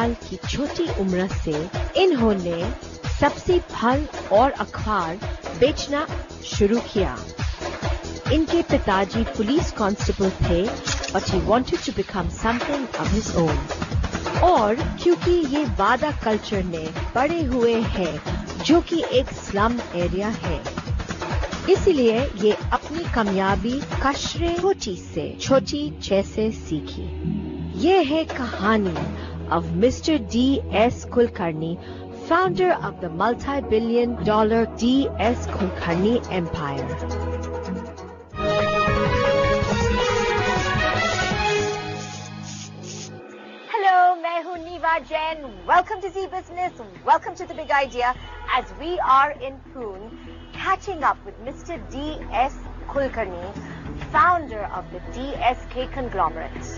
साल की छोटी उम्र से इन्होंने सबसे फल और अखबार बेचना शुरू किया। इनके पिताजी पुलिस कांस्टेबल थे but he wanted to become something of his own। और क्योंकि ये वादा कल्चर में बड़े हुए हैं जो कि एक स्लम एरिया है, इसलिए ये अपनी कामयाबी कशरे छोटी से छोटी जैसे सीखी। ये है कहानी of Mr. D.S. Kulkarni, founder of the multi-billion-dollar D.S. Kulkarni empire। मैं हूँ नीवा Jain. Welcome to Z Business. Welcome to the big idea as we are in Pune catching up with Mr. D.S. Kulkarni, founder of the DSK conglomerate.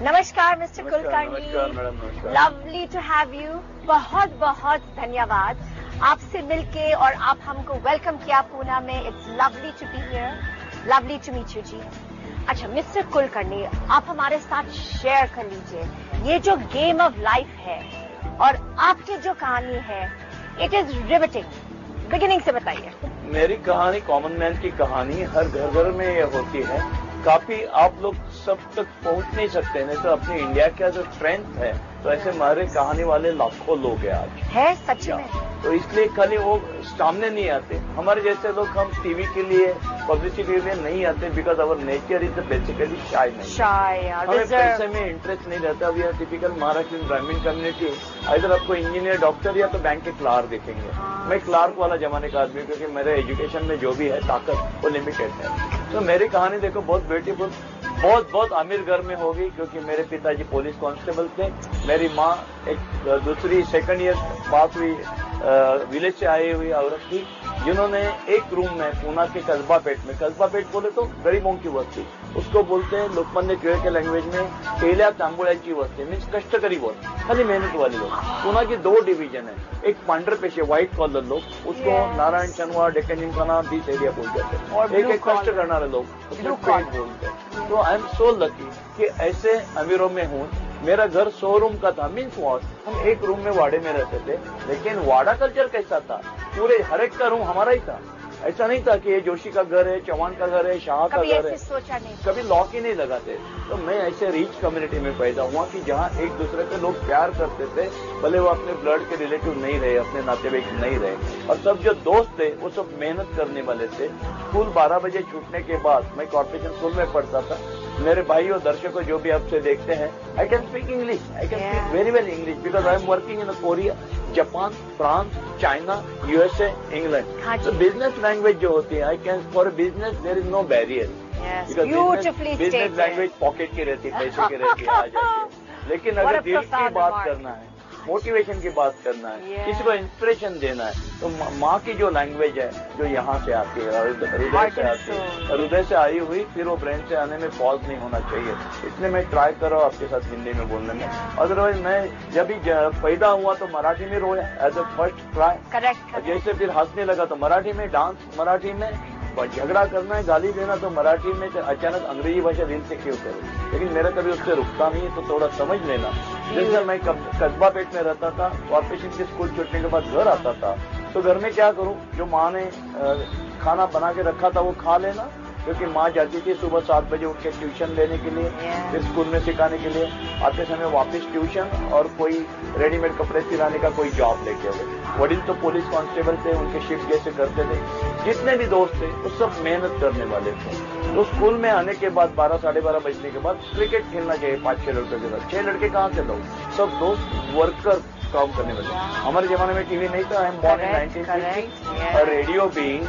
Namaskar, Mr. Kulkarni. नमस्कार madam, नमस्कार। Lovely to have you. बहुत बहुत धन्यवाद आपसे मिलके और आप हमको वेलकम किया पूना में। It's lovely to be here. Lovely to meet you जी। अच्छा मिस्टर कुलकर्णी, आप हमारे साथ शेयर कर लीजिए ये जो गेम ऑफ लाइफ है और आपकी जो कहानी है, इट इज रिवेटिंग। बिगिनिंग से बताइए। मेरी कहानी कॉमन मैन की कहानी हर घर घर में ये होती है। काफी आप लोग सब तक पहुंच नहीं सकते, नहीं तो अपनी इंडिया का जो स्ट्रेंथ है, तो ऐसे हमारे कहानी वाले लाखों लोग हैं आज है सच में। तो इसलिए खाली वो सामने नहीं आते। हमारे जैसे लोग हम टीवी के लिए पब्लिसिटी के लिए नहीं आते because our nature is basically shy नहीं। हमें पैसे में इंटरेस्ट नहीं रहता। वी आर टिपिकल महाराष्ट्र ग्रामीण कम्युनिटी। इधर आपको इंजीनियर, डॉक्टर या तो बैंक के क्लार्क देखेंगे। मैं क्लार्क वाला जमाने का आदमी, क्योंकि मेरे एजुकेशन में जो भी है ताकत वो लिमिटेड है। तो मेरी कहानी देखो बहुत ब्यूटीफुल, बहुत अमीर घर में होगी, क्योंकि मेरे पिताजी पुलिस कांस्टेबल थे। मेरी माँ एक दूसरी सेकंड ईयर पास हुई विलेज से आई हुई औरत थी, जिन्होंने एक रूम में पूना के कस्बा पेट बोले तो गरीबों की वस्ती, उसको बोलते हैं लोकमान्य टिळक के लैंग्वेज में केल्या तांबुळ्याची वस्ती, मीन्स कष्टकरी वस्ती, खाली मेहनत वाले लोग। पूना की दो डिवीजन है, एक पांढरे पेशे व्हाइट कॉलर लोग, उसको नारायण शनवार, डेक्कन जिमखाना, बीस एरिया बोलते हैं, एक कष्ट करने लोग उसको पेट बोलते हैं। तो आई एम सो लकी कि ऐसे अमीरों में हूँ। मेरा घर 100 रूम का था, मीन्स वॉट, हम एक रूम में वाड़े में रहते थे। लेकिन वाड़ा कल्चर कैसा था, पूरे हर एक का रूम हमारा ही था। ऐसा नहीं था कि ये जोशी का घर है, चौहान का घर है, शाह का घर है, सोचा नहीं, कभी लॉक ही नहीं लगाते। तो मैं ऐसे रिच कम्युनिटी में पैदा हुआ कि जहाँ एक दूसरे को लोग प्यार करते थे, भले वो अपने ब्लड के रिलेटिव नहीं रहे, अपने नातेवाईक नहीं रहे। और सब जो दोस्त थे वो सब मेहनत करने वाले थे। स्कूल 12 बजे छूटने के बाद, मैं कॉर्पोरेशन स्कूल में पढ़ता था। मेरे भाई और दर्शकों जो भी आपसे देखते हैं, I can speak English, I can speak very well English because I am working in Korea, Japan, France, China, USA, England. तो बिजनेस लैंग्वेज जो होती है, I can for business there is no barrier, business language pocket की रहती है, पैसे की रहती है, आ जाती है। लेकिन अगर दिल की बात करना है, मोटिवेशन की बात करना है, किसी को इंस्पिरेशन देना है, तो माँ की जो लैंग्वेज है, जो यहाँ से आती है, हृदय से आती है, हृदय से आई हुई, फिर वो ब्रेन से आने में पॉज नहीं होना चाहिए। इसलिए मैं ट्राई कर रहा हूँ आपके साथ हिंदी में बोलने में। अदरवाइज मैं जब भी पैदा हुआ तो मराठी में रोया as a first try. Correct. जैसे फिर हंसने लगा तो मराठी में, डांस मराठी में, झगड़ा करना है, गाली देना तो मराठी में, तो अचानक अंग्रेजी भाषा दिल से क्यों करूं। लेकिन मेरा कभी उससे रुकता नहीं है, तो थोड़ा समझ लेना। जैसे मैं कस्बा पेट में रहता था, कॉर्पोरेशन के स्कूल छूटने के बाद घर आता था, तो घर में क्या करूं, जो माँ ने खाना बना के रखा था वो खा लेना, क्योंकि माँ जाती थी सुबह 7 बजे उठ के ट्यूशन लेने के लिए, फिर स्कूल में सिखाने के लिए, आते समय वापस ट्यूशन और कोई रेडीमेड कपड़े सिलाने का कोई जॉब लेके हुए। वडील तो पुलिस कांस्टेबल थे, उनके शिफ्ट जैसे करते थे। जितने भी दोस्त थे वो सब मेहनत करने वाले थे। तो स्कूल में आने के बाद 12 साढ़े 12 बजने के बाद क्रिकेट खेलना चाहिए 5-6 लड़कों के साथ। 6 लड़के कहाँ से लोग, सब दोस्त वर्कर काम करने वाले। हमारे जमाने में टीवी नहीं था, आई एम बॉर्न इन 1950 और रेडियो भी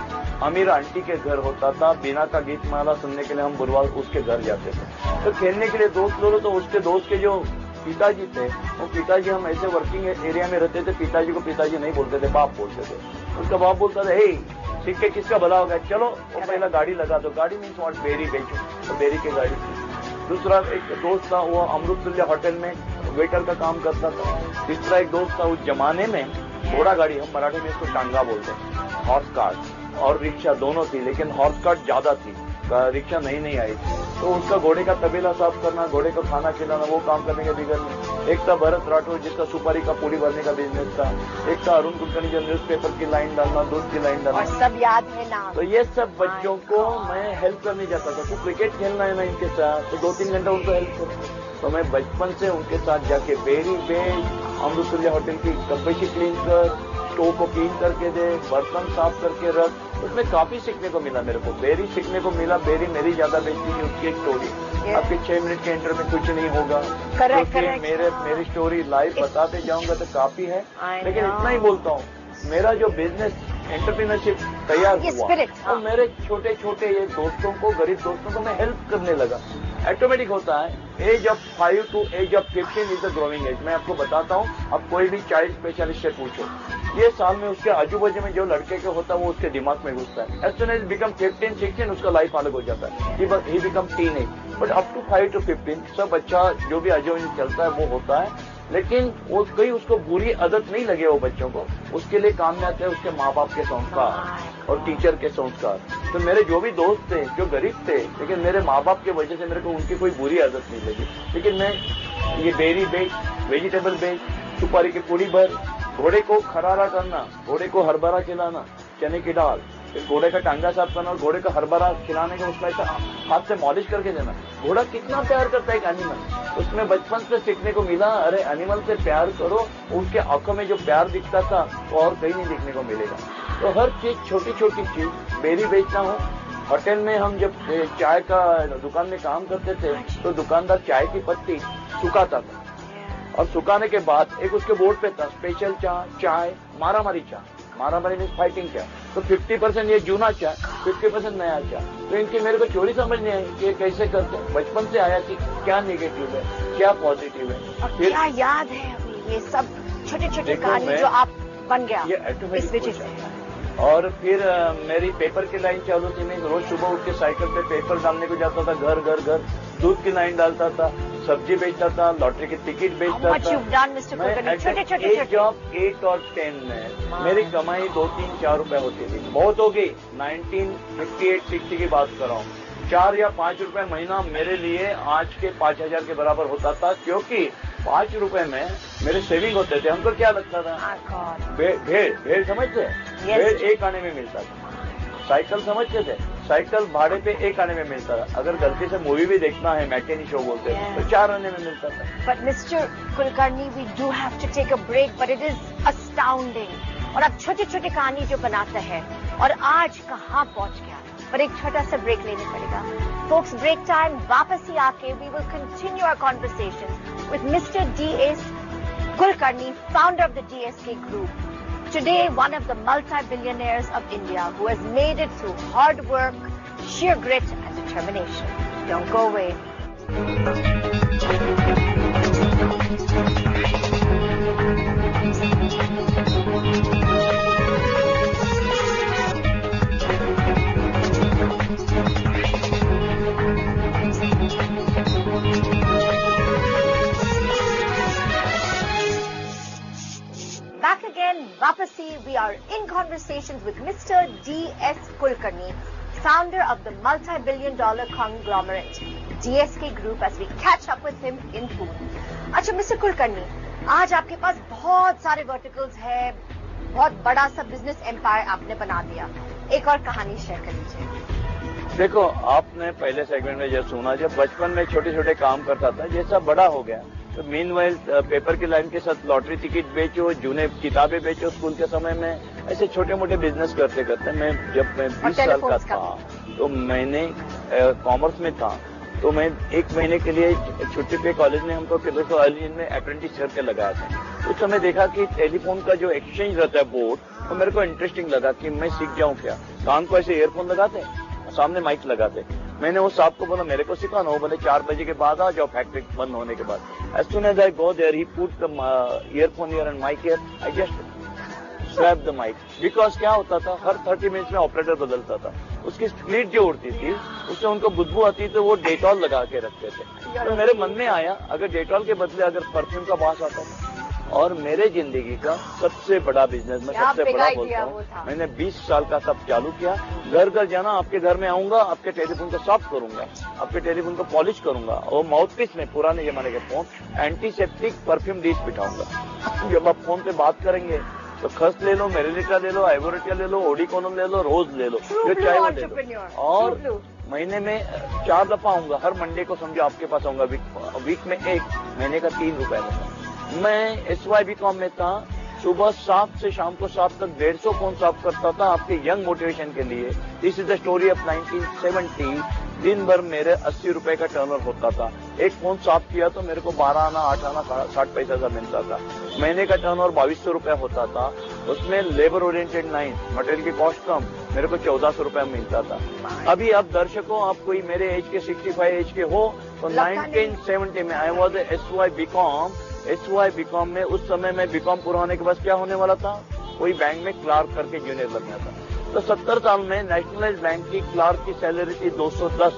अमीर आंटी के घर होता था। बिना का गीत माला सुनने के लिए हम बुधवार उसके घर जाते थे। तो खेलने के लिए दोस्त लोग, तो उसके दोस्त के जो पिताजी थे, वो पिताजी, हम ऐसे वर्किंग एरिया में रहते थे, पिताजी को पिताजी नहीं बोलते थे, बाप बोलते थे। उसका बाप बोलता था, हे सीख के किसका भला होगा, चलो वो पहला गाड़ी लगा दो। गाड़ी मीन्स वॉट, बेरी बेचो, तो बेरी की गाड़ी। दूसरा एक दोस्त था, वो अमृततुल्य होटल में वेटर का काम करता था। तीसरा एक दोस्त था, उस जमाने में घोड़ा गाड़ी, हम मराठी में इसको टांगा बोलते हैं, हॉर्स कार्ट और रिक्शा दोनों थी, लेकिन हॉर्स कार्ट ज्यादा थी, रिक्शा नहीं आई थी। तो उसका घोड़े का तबेला साफ करना, घोड़े को खाना खिलाना, वो काम करने के बिगड़ में। एक था भरत राठौर जिसका सुपारी का पूरी भरने का बिजनेस था। एक था अरुण कुलकर्णी जो न्यूज़पेपर की लाइन डालना, दूध की लाइन डालना, और सब याद है ना। तो ये सब बच्चों को मैं हेल्प करने जाता था। तो क्रिकेट खेलना है ना इनके साथ, तो 2-3 घंटा उनको हेल्प करता। तो मैं बचपन से उनके साथ जाके बेरी बेच, अमृतुल्य होटल की कपड़े क्लीन कर, स्टोव को क्लीन करके दे, बर्तन साफ करके रख, उसमें काफी सीखने को मिला मेरे को। बेरी सीखने को मिला, बेरी मेरी ज्यादा बेचती है, उसकी एक स्टोरी आपके 6 मिनट के इंटर में कुछ नहीं होगा। मेरी स्टोरी लाइव बताते जाऊंगा तो काफी है, लेकिन इतना ही बोलता हूँ, मेरा जो बिजनेस एंटरप्रेन्योरशिप तैयार हुआ और मेरे छोटे छोटे ये दोस्तों को, गरीब दोस्तों को मैं हेल्प करने लगा। ऑटोमेटिक होता है। Age of 5 to age of 15 is the growing age. मैं आपको बताता हूँ, अब कोई भी चाइल्ड स्पेशलिस्ट से पूछो, ये साल में उसके आजू बाजू में जो लड़के के होता है वो उसके दिमाग में घुसता है। एज सुन एज बिकम 15-16 उसका लाइफ अलग हो जाता है, he become teenage. But up to 5 to 15 सब अच्छा जो भी आजू बाजू चलता है वो होता है। लेकिन वो कहीं उसको बुरी आदत नहीं लगे वो बच्चों को, उसके लिए काम में आते हैं उसके माँ बाप के संस्कार और टीचर के संस्कार। तो मेरे जो भी दोस्त थे जो गरीब थे, लेकिन मेरे माँ बाप की वजह से मेरे को उनकी कोई बुरी आदत नहीं लगी। लेकिन मैं ये बेरी बेच, वेजिटेबल बेच, सुपारी की पूरी भर, घोड़े को खरारा करना, घोड़े को हरभरा खिलाना, चने की दाल, फिर घोड़े का टांगा साफ करना और घोड़े का हरभरा खिलाने का उसका ऐसा हाथ से मॉलिश करके देना। घोड़ा कितना प्यार करता है एक एनिमल, उसमें बचपन से सीखने को मिला, अरे एनिमल से प्यार करो। उसके आंखों में जो प्यार दिखता था वो और कहीं नहीं दिखने को मिलेगा। तो हर चीज, छोटी छोटी चीज, बेरी बेचना हो, होटल में हम जब चाय का दुकान में काम करते थे तो दुकानदार चाय की पत्ती सुखाता था और सुखाने के बाद एक उसके बोर्ड पे था स्पेशल चाय, मारामारी चाय, मारामारी में फाइटिंग चाय। तो 50% ये जूना चाय, 50% नया चाय। तो इनकी मेरे को चोरी समझ नहीं आई कि ये कैसे करते हैं। बचपन से आया कि क्या नेगेटिव है, क्या पॉजिटिव है। और फिर क्या याद है अभी ये सब छोटे छोटे कहानी जो आप बन गया ये इस वजह से। और फिर मेरी पेपर की लाइन चालू थी। मैं रोज सुबह उठ के साइकिल पे पेपर डालने को जाता था, घर घर घर दूध की लाइन डालता था, सब्जी बेचता था, लॉटरी की टिकट बेचता था। मैं एज ऑफ 8 और 10 में मेरी कमाई 2-3-4 रुपए होती थी, बहुत हो गई। 1958-60 की बात कर रहा हूँ। 4 या 5 रुपए महीना मेरे लिए आज के 5000 के बराबर होता था, क्योंकि 5 रुपए में मेरे सेविंग होते थे। हमको क्या लगता था, भेड़ समझते, भेड़ 1 आने में मिलता था। साइकिल समझते थे, साइकिल भाड़े पे 1 आने में मिलता था। अगर गलती से मूवी भी देखना है, मैकेनी शो बोलते हैं, तो 4 आने में मिलता था। But mister Kulkarni, we do have to take a break, but it is astounding. और अब छोटी छोटी कहानी जो बनाता है और आज कहाँ पहुंच गया, पर एक छोटा सा ब्रेक लेना पड़ेगा। फोक्स, ब्रेक टाइम, वापस ही आके we will continue our conversation with mister D.S. Kulkarni, founder of the DSK Group. Today, one of the multi-billionaires of India who has made it through hard work, sheer grit and determination. Don't go away. Back again, Vapasi. We are in conversations with Mr. D.S. Kulkarni, founder of the multi-billion-dollar conglomerate DSK Group, as we catch up with him in Pune. अच्छा mister Kulkarni, आज आपके पास बहुत सारे verticals है, बहुत बड़ा सा business empire आपने बना दिया। एक और कहानी शेयर कर लीजिए। देखो, आपने पहले सेगमेंट में जब सुना, जब बचपन में छोटे छोटे काम करता था, जैसा बड़ा हो गया तो मीनवाइल पेपर की लाइन के साथ लॉटरी टिकट बेचो, जूने किताबें बेचो स्कूल के समय में, ऐसे छोटे मोटे बिजनेस करते करते जब मैं 20 साल का था तो मैंने कॉमर्स में था। तो मैं 1 महीने के लिए छुट्टी पे कॉलेज ने हमको कॉलेज में अप्रेंटिस करके लगाया था। उस समय देखा कि टेलीफोन का जो एक्सचेंज रहता है बोर्ड, तो मेरे को इंटरेस्टिंग लगा कि मैं सीख जाऊं क्या। कान को ऐसे ईयरफोन लगाते, सामने माइक लगाते। मैंने उस साहब को बोला मेरे को सिखाना हो, बोले 4 बजे के बाद आ जाओ फैक्ट्री बंद होने के बाद। As soon as I go there, he put the earphone here and mic here. I just swap the mic. Because क्या होता था, हर 30 मिनट्स में ऑपरेटर बदलता था। उसकी स्प्लिट जो उड़ती थी, उससे उनको बुदबू आती तो वो डेटॉल लगा के रखते थे। तो मेरे मन में आया, अगर डेटॉल के बदले अगर परफ्यूम का वास आता था और मेरे जिंदगी का सबसे बड़ा बिजनेस, मैं सबसे बड़ा बोलता हूँ, मैंने 20 साल का सब चालू किया। घर घर जाना, आपके घर में आऊंगा, आपके टेलीफोन को साफ करूंगा, आपके टेलीफोन को पॉलिश करूंगा, और माउथपीस में पुराने जमाने के फोन एंटीसेप्टिक परफ्यूम डिश बिठाऊंगा। जब आप फोन पे बात करेंगे तो खस ले लो, मेरिलिटा ले लो, आइवोरेटिया ले लो, ओडिकोनम ले लो, रोज ले लो, जो चाहे वो ले लो। और महीने में 4 दफा आऊंगा, हर मंडे को समझो आपके पास आऊंगा, वीक में 1, महीने का 3 रुपए में। मैं SYBCom में था, सुबह 7 से शाम को 7 तक 150 फोन साफ करता था आपके यंग मोटिवेशन के लिए। This is the story of 1970। दिन भर मेरे 80 रुपए का टर्नओवर होता था। एक फोन साफ किया तो मेरे को 12 आना 8 आना 60 पैसा का मिलता था। महीने का टर्नओवर 2200 रुपया होता था। उसमें लेबर ओरिएंटेड लाइन, मटेरियल की कॉस्ट कम, मेरे को 1400 रुपया मिलता था। अभी आप दर्शकों, आप कोई मेरे एज के 65 एज के हो तो 1970 में आई वॉज SYBCom में, उस समय में बीकॉम पूरा होने के बाद क्या होने वाला था, कोई बैंक में क्लार्क करके जूनियर लगना था। तो 70 साल में नेशनलाइज बैंक की क्लार्क की सैलरी थी 210,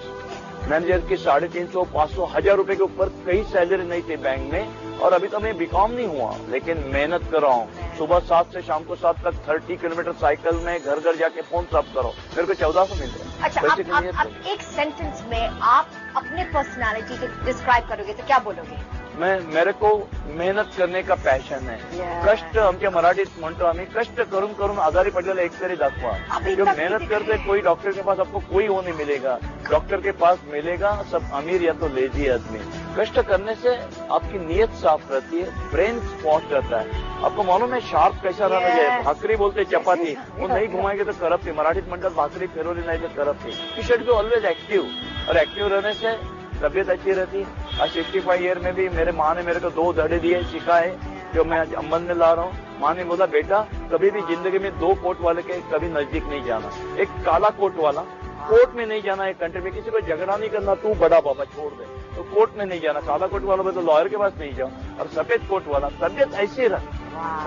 मैनेजर की 350, 500, 1000 रुपए के ऊपर कहीं सैलरी नहीं थी बैंक में। और अभी तो मैं बीकॉम नहीं हुआ, लेकिन मेहनत कर रहा हूँ। सुबह 7 से शाम को 7 तक 30 किलोमीटर साइकिल में घर घर जाके फोन साफ करो, मेरे को 1400 मिल रहा है। अच्छा, अब एक सेंटेंस में आप अपने पर्सनालिटी को डिस्क्राइब करोगे तो क्या बोलोगे? मेरे को मेहनत करने का पॅशन आहे। कष्ट आमच्या मराठीत म्हणतो आम्ही, कष्ट करून करून आजारी पडलेला एक तरी दाखवा। जो मेहनत करते, कोई डॉक्टर के पास आपको कोई वो नहीं मिलेगा, डॉक्टर के पास मिलेगा सब अमीर या तो लेजी आदमी। कष्ट करने से आपकी नीयत साफ रहती है, ब्रेन स्पॉट रहता है। आपको मालूम है शार्प कैसा रहना चाहिए? भाकरी बोलते चपाती, वो नहीं घुमाएंगे तो करपती। मराठीत म्हणतात भाकरी फिरवली नाही तो करपती। You should be always active, और एक्टिव रहने से तबीयत अच्छी रहती है। आज 65 ईयर में भी मेरे माँ ने मेरे को 2 धड़े दिए, सिखाए, जो मैं आज अमन में ला रहा हूँ। माँ ने बोला, बेटा कभी भी जिंदगी में 2 कोट वाले के कभी नजदीक नहीं जाना। एक काला कोट वाला, कोर्ट में नहीं जाना, एक कंट्री में किसी को झगड़ा नहीं करना, तू बड़ा बाबा छोड़ दे, तो कोर्ट में नहीं जाना। काला कोट वाला तो लॉयर के पास नहीं जाओ। और सफेद कोट वाला, तबियत ऐसी रख,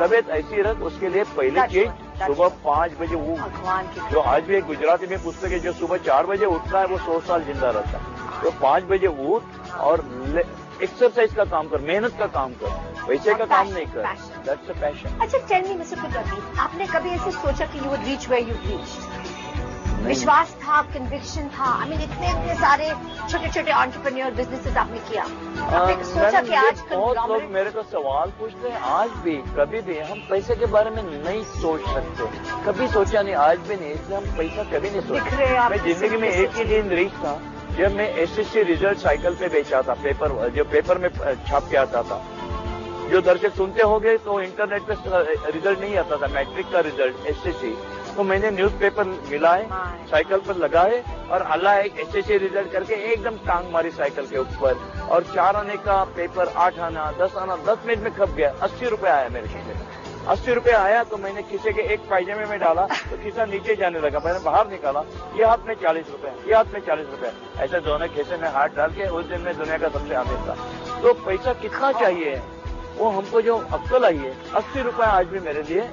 तबियत ऐसी रख। उसके लिए पहली चीज सुबह 5 बजे उठ। जो आज भी एक गुजराती में पुस्तक है, जो सुबह 4 बजे उठता है वो 100 साल जिंदा रहता है। तो 5 बजे उठ और एक्सरसाइज का काम कर, मेहनत का काम कर, पैसे का काम नहीं कर। That's a passion. अच्छा, टेल मी मिस्टर कुलकर्णी, आपने कभी ऐसे सोचा कि you would reach where you reach? विश्वास था, कन्विक्शन था? आई मीन इतने सारे छोटे छोटे एंटरप्रेन्योर बिजनेसेस आपने किया, आपने सोचा कि आज बहुत लोग मेरे को सवाल पूछते हैं, आज भी कभी भी हम पैसे के बारे में नहीं सोच सकते, कभी सोचा नहीं, आज भी नहीं, इसलिए हम पैसा कभी नहीं सोचते। मैं जिंदगी में एक ही दिन रीच था जब मैं SSC रिजल्ट साइकिल पे बेचा था, जो पेपर में छाप के आता था। जो दर्शक सुनते होंगे तो इंटरनेट पे रिजल्ट नहीं आता था, मैट्रिक का रिजल्ट SSC, तो मैंने न्यूज़पेपर मिलाए, साइकिल पर लगाए और अल्लाह एक SSC रिजल्ट करके एकदम टांग मारी साइकिल के ऊपर। और 4 आने का पेपर 8 आना, 10 आना, 10 मिनट में खप गया। 80 रुपए आया मेरे खीसे में। 80 रुपए आया तो मैंने खीसे के एक पायजामे में डाला तो खीसा नीचे जाने लगा। मैंने बाहर निकाला, ये हाथ में 40 रुपए, ये हाथ में 40 रुपए, ऐसे दोनों खीसे में हाथ डाल के उस दिन में दुनिया का सबसे अमीर था। तो पैसा कितना चाहिए, वो हमको जो अक्ल आई है। 80 रुपए आज भी मेरे लिए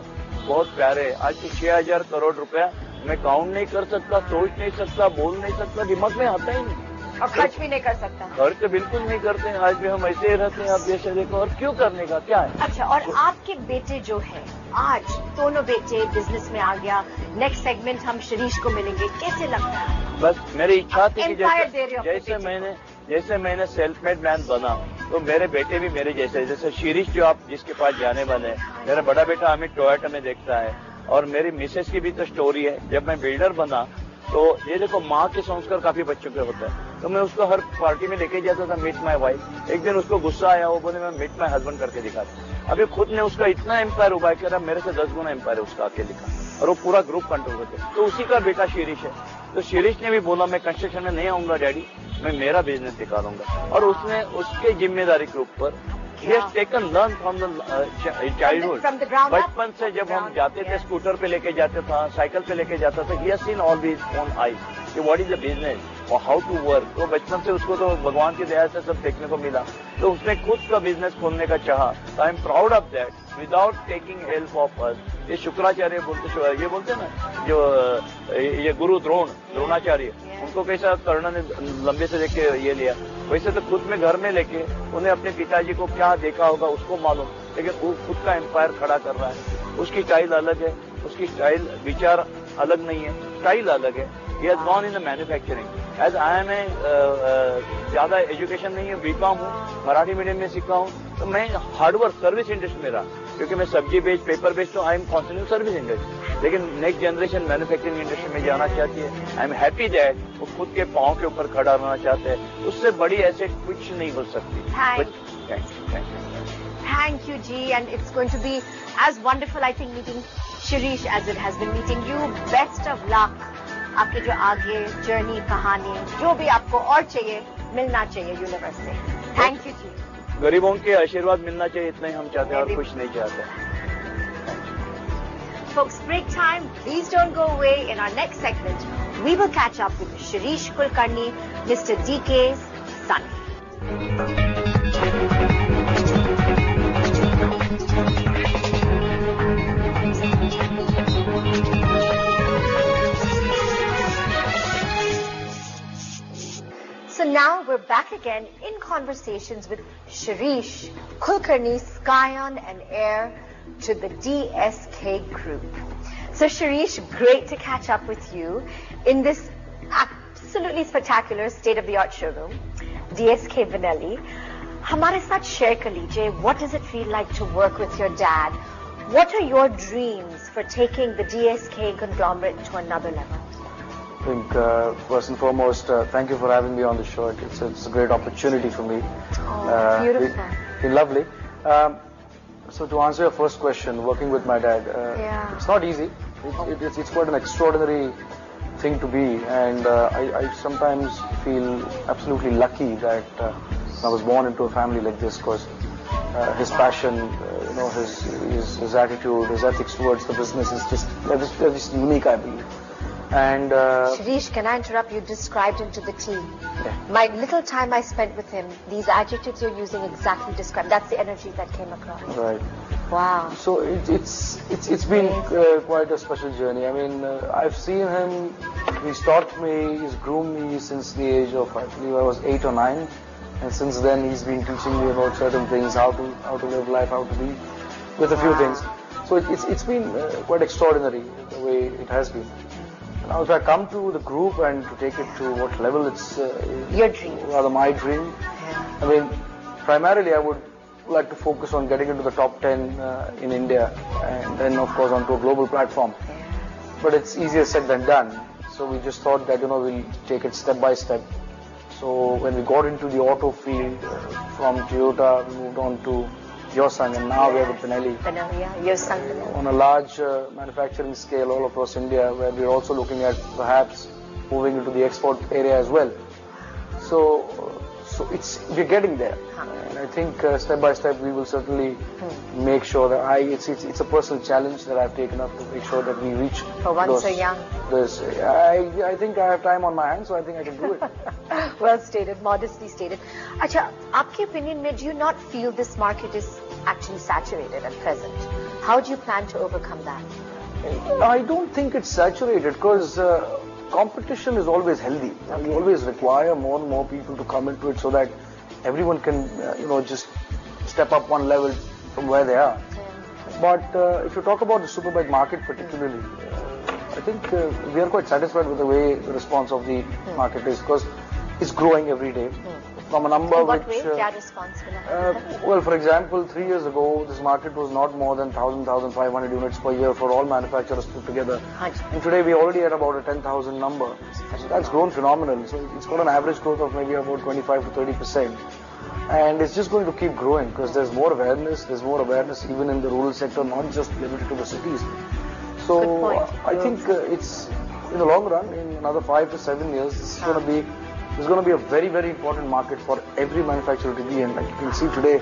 बहुत प्यारे। आज के 6000 करोड़ रुपया मैं काउंट नहीं कर सकता, सोच नहीं सकता, बोल नहीं सकता, दिमाग में आता ही नहीं, और खर्च भी नहीं कर सकता। खर्च बिल्कुल नहीं करते हैं, आज भी हम ऐसे ही रहते हैं। आप जैसे देखो, और क्यों करने का क्या है? अच्छा, और आपके बेटे जो है, आज दोनों बेटे बिजनेस में आ गया, नेक्स्ट सेगमेंट हम शिरीष को मिलेंगे, कैसे लगता है? बस मेरी इच्छा थी कि जैसे मैंने सेल्फ मेड मैन बना तो मेरे बेटे भी मेरे जैसे शिरीष जो आप जिसके पास जाने वाले हैं, मेरा बड़ा बेटा अमित टोयोटा में देखता है। और मेरी मिसेस की भी तो स्टोरी है, जब मैं बिल्डर बना तो ये देखो, माँ के संस्कार काफी बच्चों के होते हैं, तो मैं उसको हर पार्टी में लेके जाता था, मीट माय वाइफ। एक दिन उसको गुस्सा आया, वो बोले मैं मीट माय हस्बैंड करके दिखाता। अभी खुद ने उसका इतना एम्पायर उभा करा, मेरे से 10 गुना एम्पायर उसका अकेले का, और वो पूरा ग्रुप कंट्रोल करते। तो उसी का बेटा शिरीष है। तो शिरीष ने भी बोला मैं कंस्ट्रक्शन में नहीं आऊंगा डैडी, मैं मेरा बिजनेस निकालूंगा। और उसने उसके जिम्मेदारी के ऊपर He has taken learn from the childhood. बचपन से जब हम जाते थे, स्कूटर पे लेके जाते था, साइकिल पे लेके जाता था, he has seen all these on eyes कि what is the business और how to work। तो बचपन से उसको तो भगवान की दया से सब देखने को मिला, तो उसने खुद का बिजनेस खोलने का चाहा। I am proud of that without taking help of us. ये शुक्राचार्य बोलते, ये बोलते ना, जो ये गुरु द्रोणाचार्य, उनको कैसा कर्ण ने लंबे से लेके ये लिया, वैसे तो खुद में घर में लेके उन्हें अपने पिताजी को क्या देखा होगा उसको मालूम। लेकिन वो खुद का एम्पायर खड़ा कर रहा है। उसकी स्टाइल अलग है, उसकी स्टाइल विचार अलग नहीं है, स्टाइल अलग है। He has gone in the manufacturing. As I am ज्यादा एजुकेशन नहीं है, बीकॉम हूँ, मराठी मीडियम में सीखा हूँ, तो मैं हार्डवर्क सर्विस इंडस्ट्री में रहा, क्योंकि मैं सब्जी बेच, पेपर बेच, तो I am continue service industry. लेकिन नेक्स्ट जनरेशन मैन्युफैक्चरिंग इंडस्ट्री में जाना चाहती है। आई एम हैप्पी दैट वो खुद के पाँव के ऊपर खड़ा रहना चाहते हैं। उससे बड़ी ऐसे कुछ नहीं हो सकती। Thank you, Ji, and it's going to be as wonderful, I think, meeting Shirish as it has been meeting you. Best of luck. आपके जो आगे जर्नी, कहानी, जो भी आपको और चाहिए, मिलना चाहिए यूनिवर्स से। थैंक यू जी। गरीबों के आशीर्वाद मिलना चाहिए, इतना ही हम चाहते हैं और कुछ नहीं चाहते। Folks, break time. Please don't go away. In our next segment, we will catch up with Shirish Kulkarni, Mr. DK's son. So now we're back again in conversations with Shirish Kulkarni, Skyon and heir to the DSK group. So Shirish, great to catch up with you in this absolutely spectacular state-of-the-art showroom, DSK Vanelli. Hamare saath share kar lijiye, what does it feel like to work with your dad? What are your dreams for taking the DSK conglomerate to another level? I think first and foremost, thank you for having me on the show. It's a great opportunity for me. Oh, beautiful. It's been lovely. So to answer your first question, working with my dad, it's not easy. It's quite an extraordinary thing to be, and I sometimes feel absolutely lucky that I was born into a family like this, because his passion, his attitude, his ethics towards the business is they're just unique, I believe. And Shirish, can I interrupt? You described him to the T. Yeah. My little time I spent with him, these adjectives you're using exactly describe. That's the energy that came across. Right. Wow. So it's been quite a special journey. I mean, I've seen him. He's taught me, he's groomed me since the age of, I believe I was 8 or 9, and since then he's been teaching me about certain things, how to live life, how to be, with a few things. So it's been quite extraordinary the way it has been. Now, if I come to the group and to take it to what level, it's your dream, rather my dream. Yeah. I mean, primarily I would like to focus on getting into the top 10 in India, and then of course onto a global platform. But it's easier said than done. So we just thought that we'll take it step by step. So when we got into the auto field, from Toyota we moved on to Yosung, and now we are with Vanelli. Vanelli, yeah. Yosung Vanelli. On a large manufacturing scale all across India, where we're also looking at perhaps moving into the export area as well. So we're getting there, and I think step by step we will certainly make sure that it's a personal challenge that I've taken up to make sure that we reach. For one so young. I think I have time on my hands, so I think I can do it. Well stated, modestly stated. Acha, aapke opinion mein, do you not feel this market is actually saturated at present? How do you plan to overcome that? I don't think it's saturated, because competition is always healthy. We always require more and more people to come into it so that everyone can, just step up one level from where they are. But if you talk about the superbike market particularly, I think we are quite satisfied with the way the response of the market is, because it's growing every day. From a number what way? Kya response well, for example, 3 years ago, this market was not more than 1,500 units per year for all manufacturers put together. And today we already at about a 10,000 number. So that's grown phenomenal. So it's got an average growth of maybe about 25 to 30%. And it's just going to keep growing, because there's more awareness. There's more awareness even in the rural sector, not just limited to the cities. So I think it's, in the long run, in another 5 to 7 years, it's going to be a very, very important market for every manufacturer to be in. Like you can see today,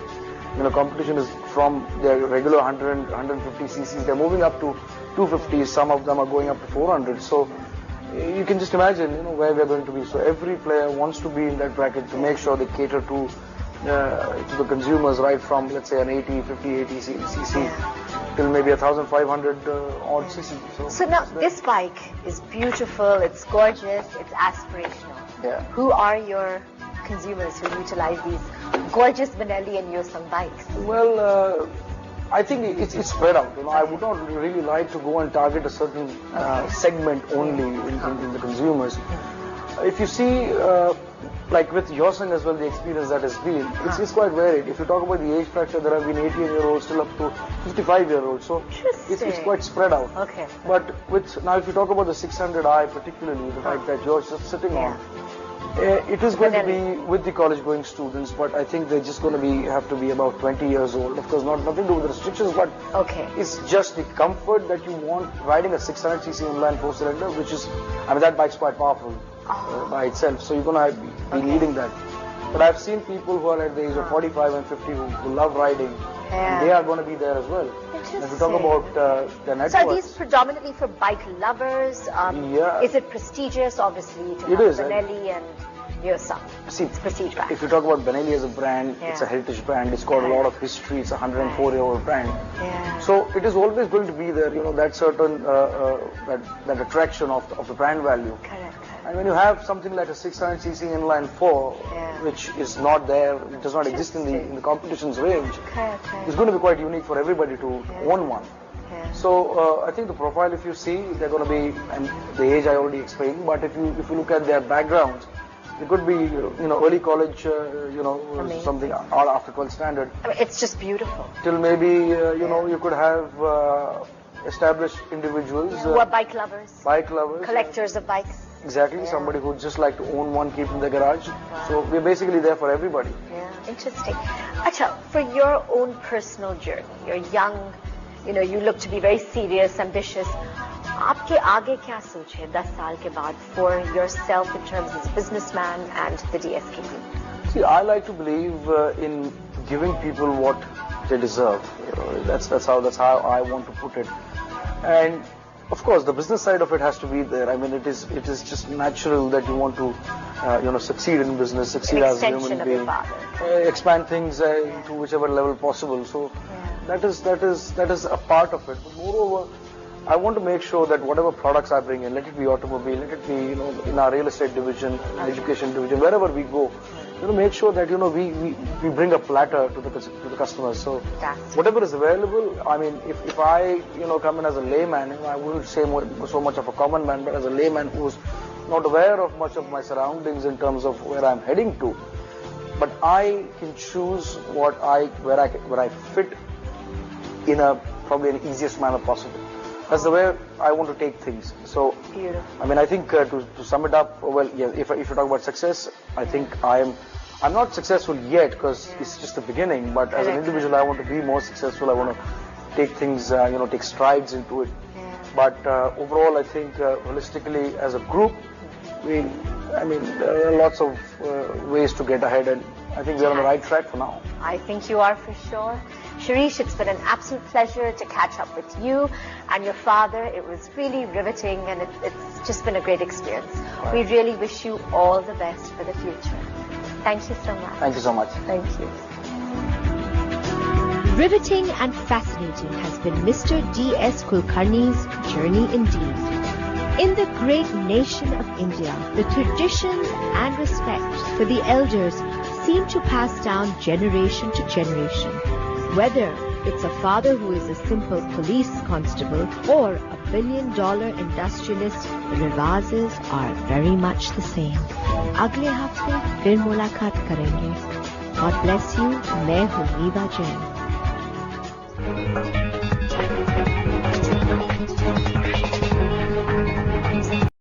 competition is from their regular 100, 150 cc's, they're moving up to 250, some of them are going up to 400. So you can just imagine, where we're going to be. So every player wants to be in that bracket to make sure they cater to the consumers, right from, let's say, an 80 cc till maybe 1,500 odd cc. So now this bike is beautiful, it's gorgeous, it's aspirational. Yeah. Who are your consumers who utilize these gorgeous Vanelli and Yosung bikes? Well, I think it's spread out. I would not really like to go and target a certain segment only in the consumers. If you see, like with your son as well, the experience that has been, it's quite varied. If you talk about the age factor, there have been 18-year-olds till up to 55-year-olds. So it's quite spread out. Okay. But now if you talk about the 600i particularly, the bike that you're just sitting on, it is going to be with the college-going students, but I think they're just going to have to be about 20 years old. Of course, nothing to do with the restrictions, but it's just the comfort that you want riding a 600cc inline 4-cylinder, which is, that bike's quite powerful by itself, so you're going to be needing that. But I've seen people who are at the age of 45 and 50 who love riding, and they are going to be there as well. If you talk about the networks. So are these predominantly for bike lovers? Is it prestigious, obviously, to have Benelli and your son? See, it's prestige brand. If you talk about Benelli as a brand, it's a heritage brand. It's got a lot of history. It's a 104-year-old brand. So it is always going to be there, that certain that attraction of the brand value. Correct. And when you have something like a 600cc inline 4, which is not there, it does not exist in the competition's range, it's going to be quite unique for everybody to own one. So I think the profile, if you see, they're going to be, and the age I already explained, but if you look at their backgrounds, it could be, early college, something after 12th standard. It's just beautiful. Till maybe, you could have established individuals. Who are bike lovers. Bike lovers. Collectors of bikes. Exactly, somebody who'd just like to own one, keep in the garage. So we're basically there for everybody. Yeah, interesting. Acha, for your own personal journey, you're young, you look to be very serious, ambitious. आपके आगे क्या सोच है 10 साल के बाद for yourself in terms as a businessman and the DSK team? See, I like to believe in giving people what they deserve. That's how I want to put it. And of course, the business side of it has to be there. It is just natural that you want to, succeed in business, succeed as a human being, expand things to whichever level possible. So that is a part of it. But moreover, I want to make sure that whatever products I bring in, let it be automobile, let it be, in our real estate division, education division, wherever we go, make sure that, we bring a platter to the customers. So whatever is available, if I, come in as a layman, I wouldn't say so much of a common man, but as a layman who's not aware of much of my surroundings in terms of where I'm heading to, but I can choose where I fit in probably an easiest manner possible. That's the way I want to take things. So, beautiful. I think to sum it up, if you talk about success, I think I'm not successful yet because it's just the beginning. But as an individual, I want to be more successful. I want to take things, take strides into it. But overall, I think holistically as a group, there are lots of ways to get ahead, and I think we're on the right track for now. I think you are for sure. Shirish, it's been an absolute pleasure to catch up with you and your father. It was really riveting, and it's just been a great experience. Right. We really wish you all the best for the future. Thank you so much. Thank you so much. Thank you. Riveting and fascinating has been Mr. D.S. Kulkarni's journey indeed. In the great nation of India, the traditions and respect for the elders seem to pass down generation to generation. Whether it's a father who is a simple police constable or a billion-dollar industrialist, the riwazes are very much the same. अगले हफ्ते फिर मुलाकात करेंगे. God bless you. मैं हूँ रीवा जैन.